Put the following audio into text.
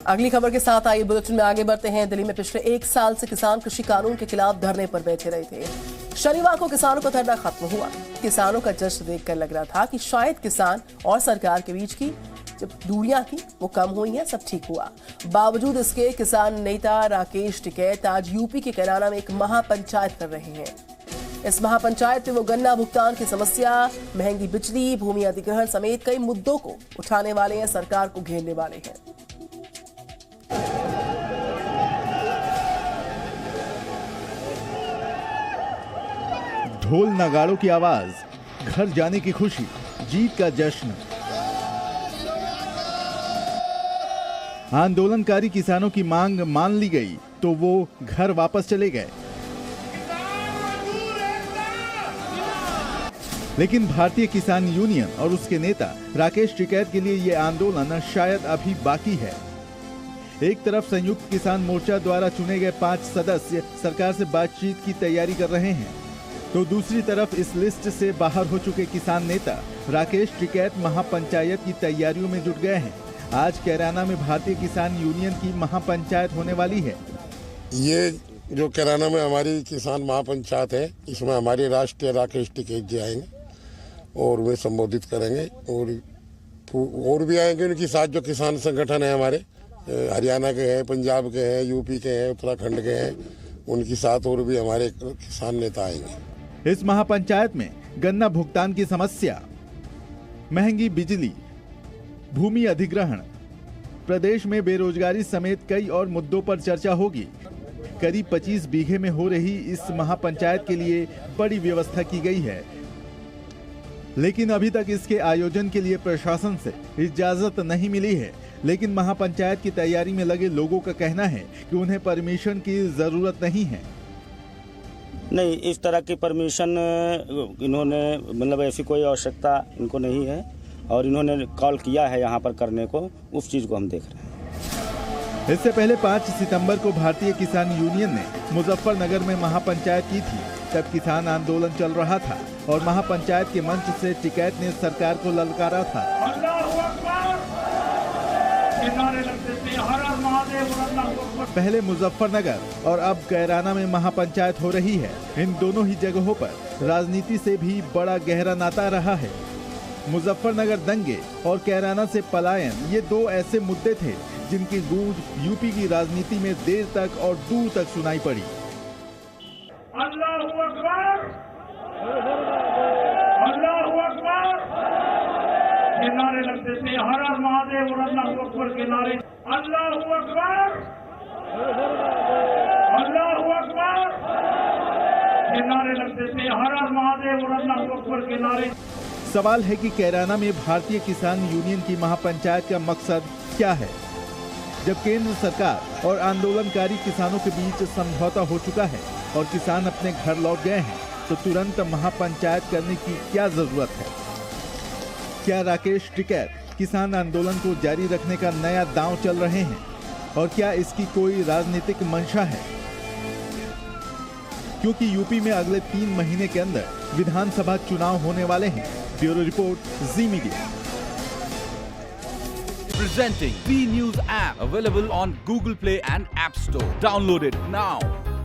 अगली खबर के साथ आइए बुलेटिन में आगे बढ़ते हैं। दिल्ली में पिछले 1 साल से किसान कृषि कानून के खिलाफ धरने पर बैठे रहे थे। शनिवार को किसानों का धरना खत्म हुआ। किसानों का जश्न देखकर लग रहा था कि शायद किसान और सरकार के बीच की जब दूरियां थी वो कम हुई हैं, सब ठीक हुआ। बावजूद इसके किसान नेता राकेश टिकैत आज यूपी के कैराना में एक महापंचायत कर रहे हैं। इस महापंचायत में वो गन्ना भुगतान की समस्या, महंगी बिजली, भूमि अधिग्रहण समेत कई मुद्दों को उठाने वाले हैं, सरकार को घेरने वाले हैं। ढोल नगाड़ों की आवाज, घर जाने की खुशी, जीत का जश्न। आंदोलनकारी किसानों की मांग मान ली गई तो वो घर वापस चले गए। लेकिन भारतीय किसान यूनियन और उसके नेता राकेश टिकैत के लिए ये आंदोलन शायद अभी बाकी है। एक तरफ संयुक्त किसान मोर्चा द्वारा चुने गए 5 सदस्य सरकार से बातचीत की तैयारी कर रहे हैं, तो दूसरी तरफ इस लिस्ट से बाहर हो चुके किसान नेता राकेश टिकैत महापंचायत की तैयारियों में जुट गए हैं। आज कैराना में भारतीय किसान यूनियन की महापंचायत होने वाली है। ये जो कैराना में हमारी किसान महापंचायत है, इसमें हमारे राष्ट्रीय राकेश टिकैत जी आएंगे और वे संबोधित करेंगे और भी आएंगे उनके साथ जो किसान संगठन है हमारे हरियाणा के हैं, पंजाब के हैं, यूपी के हैं, उत्तराखंड के हैं, उनके साथ और भी हमारे किसान नेता आएंगे। इस महापंचायत में गन्ना भुगतान की समस्या, महंगी बिजली, भूमि अधिग्रहण, प्रदेश में बेरोजगारी समेत कई और मुद्दों पर चर्चा होगी। करीब 25 बीघे में हो रही इस महापंचायत के लिए बड़ी व्यवस्था की गई है, लेकिन अभी तक इसके आयोजन के लिए प्रशासन से इजाजत नहीं मिली है। लेकिन महापंचायत की तैयारी में लगे लोगों का कहना है कि उन्हें परमिशन की जरूरत नहीं है। नहीं, इस तरह की परमिशन इन्होंने मतलब ऐसी कोई आवश्यकता इनको नहीं है और इन्होंने कॉल किया है यहाँ पर करने को, उस चीज़ को हम देख रहे हैं। इससे पहले 5 सितंबर को भारतीय किसान यूनियन ने मुजफ्फरनगर में महापंचायत की थी। तब किसान आंदोलन चल रहा था और महापंचायत के मंच से टिकैत ने सरकार को ललकारा था। पहले मुजफ्फरनगर और अब कैराना में महापंचायत हो रही है। इन दोनों ही जगहों पर राजनीति से भी बड़ा गहरा नाता रहा है। मुजफ्फरनगर दंगे और कैराना से पलायन, ये 2 ऐसे मुद्दे थे जिनकी गूंज यूपी की राजनीति में देर तक और दूर तक सुनाई पड़ी। अल्लाहू अकबर, अल्लाहू अकबर के नारे लगते थे, हर हर महादेव और अल्लाहू अकबर के नारे, अल्लाहू अकबर, अल्लाहू अकबर के नारे लगते थे, हर हर महादेव और अल्लाहू अकबर के नारे। सवाल है कि कैराना में भारतीय किसान यूनियन की महापंचायत का मकसद क्या है? जब केंद्र सरकार और आंदोलनकारी किसानों के बीच समझौता हो चुका है और किसान अपने घर लौट गए हैं, तो तुरंत महापंचायत करने की क्या जरूरत है? क्या राकेश टिकैत किसान आंदोलन को जारी रखने का नया दांव चल रहे हैं और क्या इसकी कोई राजनीतिक मंशा है? क्योंकि यूपी में अगले 3 महीने के अंदर विधानसभा चुनाव होने वाले हैं। Bureau report, ji media. Presenting B News app, available on Google Play and App Store. Download it now.